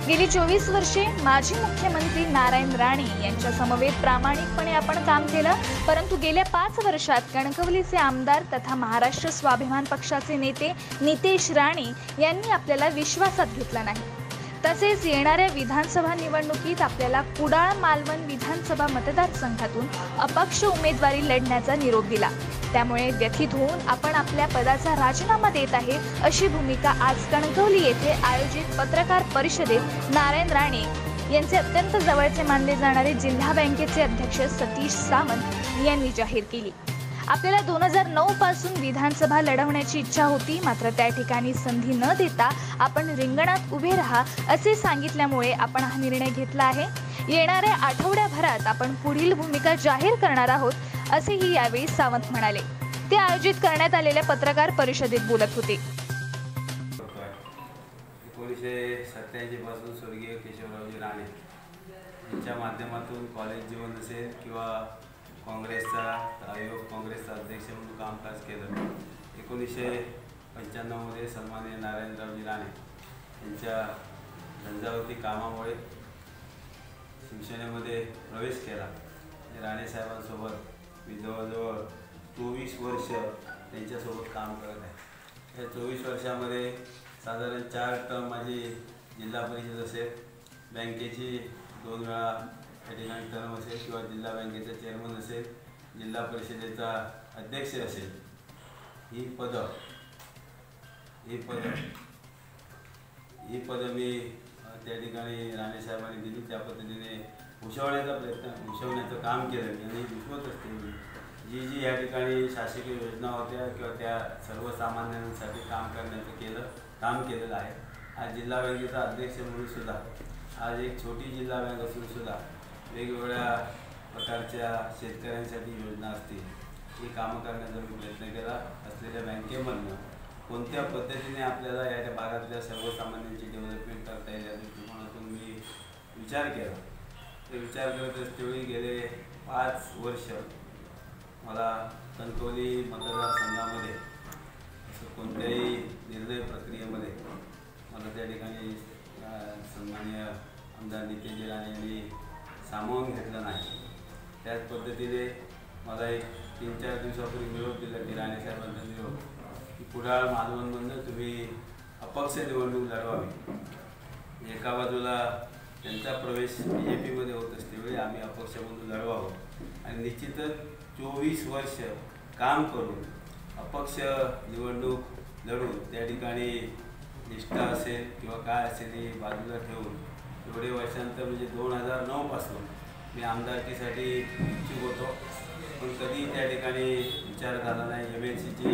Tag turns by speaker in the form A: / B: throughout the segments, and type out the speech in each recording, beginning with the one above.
A: गेली 24 वर्षे माजी मुख्यमंत्री नारायण राणे यांच्या समवेत प्रामाणिकपणे आपण काम केलं, परंतु गेल्या 5 वर्षात कणकवलीचे आमदार तथा महाराष्ट्र स्वाभिमान पक्षाचे नेते नितेश राणे यांनी आपल्याला विश्वासात घेतला नाही। तसेच येणाऱ्या विधानसभा निवडणुकीत आपल्याला कुडाळ मालवण विधानसभा मतदारसंघातून अपक्ष उमेदवारी लढण्याचा निरोप दिला। त्यामुळे व्यथित होऊन आपण आपल्या पदाचा राजीनामा देत आहे, अशी भूमिका आज कणकवली येथे आयोजित पत्रकार परिषदेत नारायण राणे यांचे अत्यंत जवळचे मानले जाणारे जिल्हा बँकेचे अध्यक्ष सतीश सावंत यांनी जाहीर केली। आपल्याला 2009 पासून विधानसभा लढवण्याची इच्छा होती, मात्र त्या ठिकाणी संधी न देता आपण रिंगणात उभे राहा असे सांगितल्यामुळे आपण हा निर्णय घेतला आहे। येणाऱ्या आठवड्याभरात आपण पुढील भूमिका जाहीर करणार आहोत, असेही यावेळी सावंत म्हणाले। ते आयोजित करण्यात आलेल्या पत्रकार परिषदेत बोलत होते।
B: 1987 पासून स्वर्गीय केशवरावजी राणे यांच्या माध्यमातून कॉलेज जीवन असेल किंवा काँग्रेसचा युवक काँग्रेसचा अध्यक्ष म्हणून कामकाज केलं। 1995 मध्ये सन्माननीय नारायणरावजी राणे यांच्या झंझावती कामामुळे शिवसेनेमध्ये प्रवेश केला। राणे साहेबांसोबत मी जवळजवळ 24 वर्ष त्यांच्यासोबत काम करत आहे। या 24 वर्षामध्ये साधारण 4 टर्म माझी जिल्हा परिषद असेल, बँकेची 2 वेळा त्या ठिकाणी टर्म असेल किंवा जिल्हा बँकेचा चेअरमन असेल, जिल्हा परिषदेचा अध्यक्ष असेल, ही पदं मी त्या ठिकाणी राणे साहेबांनी दिली। त्या पद्धतीने भूषवण्याचं काम केलं आणि विश्वत असते जी या ठिकाणी शासकीय योजना होत्या किंवा त्या सर्वसामान्यांसाठी काम केलेलं आहे। आज जिल्हा बँकेचा अध्यक्ष म्हणून सुद्धा आज एक छोटी जिल्हा बँक असून सुद्धा वेगवेगळ्या प्रकारच्या शेतकऱ्यांसाठी योजना असतील ही कामं करण्याचा मी प्रयत्न केला। असलेल्या बँकेमधनं कोणत्या पद्धतीने आपल्याला या भागातल्या सर्वसामान्यांची डेव्हलपमेंट करता येईल या दृष्टिकोनातून मी विचार केला। ते विचार करत असतेवेळी गेले 5 वर्ष मला कणकवली मतदारसंघामध्ये असं कोणत्याही निर्णय प्रक्रियेमध्ये मला त्या ठिकाणी सन्माननीय आमदार नितेश राणे यांनी सामावून घेतलं नाही। त्याच पद्धतीने मला एक 3-4 दिवसापूर्वी निरोप दिला की राणे साहेबांचा निरोप की कुडाळ मालवणमधून तुम्ही अपक्ष निवडणूक लढवावी। एका बाजूला त्यांचा प्रवेश BJPमध्ये होत असतेवेळी आम्ही अपक्ष म्हणून लढवावं आणि निश्चितच 24 वर्ष काम करून अपक्ष निवडणूक लढून त्या ठिकाणी निष्ठा असेल किंवा काय असेल ही बाजूला ठेवून एवढे वर्षांतर म्हणजे 2009 पासून मी आमदारकीसाठी इच्छुक होतो, पण कधी त्या ठिकाणी विचार झाला नाही। MLCची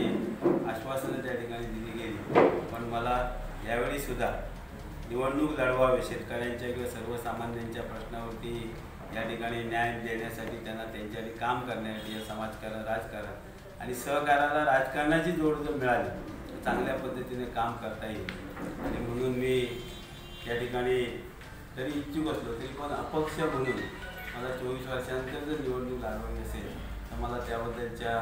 B: आश्वासनं त्या ठिकाणी दिली गेली, पण मला यावेळी सुद्धा निवडणूक लढवावी, शेतकऱ्यांच्या किंवा सर्वसामान्यांच्या प्रश्नावरती या ठिकाणी न्याय देण्यासाठी, त्यांना त्यांच्यासाठी काम करण्यासाठी या समाजकारण राजकारण आणि सहकाराला राजकारणाची जोड जर मिळाली तर चांगल्या पद्धतीने काम करता येईल। आणि म्हणून मी त्या ठिकाणी तरी इच्छुक असलो तरी पण अपक्ष म्हणून मला 24 वर्षांनंतर जर निवडणूक लढवायची असेल तर मला त्याबद्दलच्या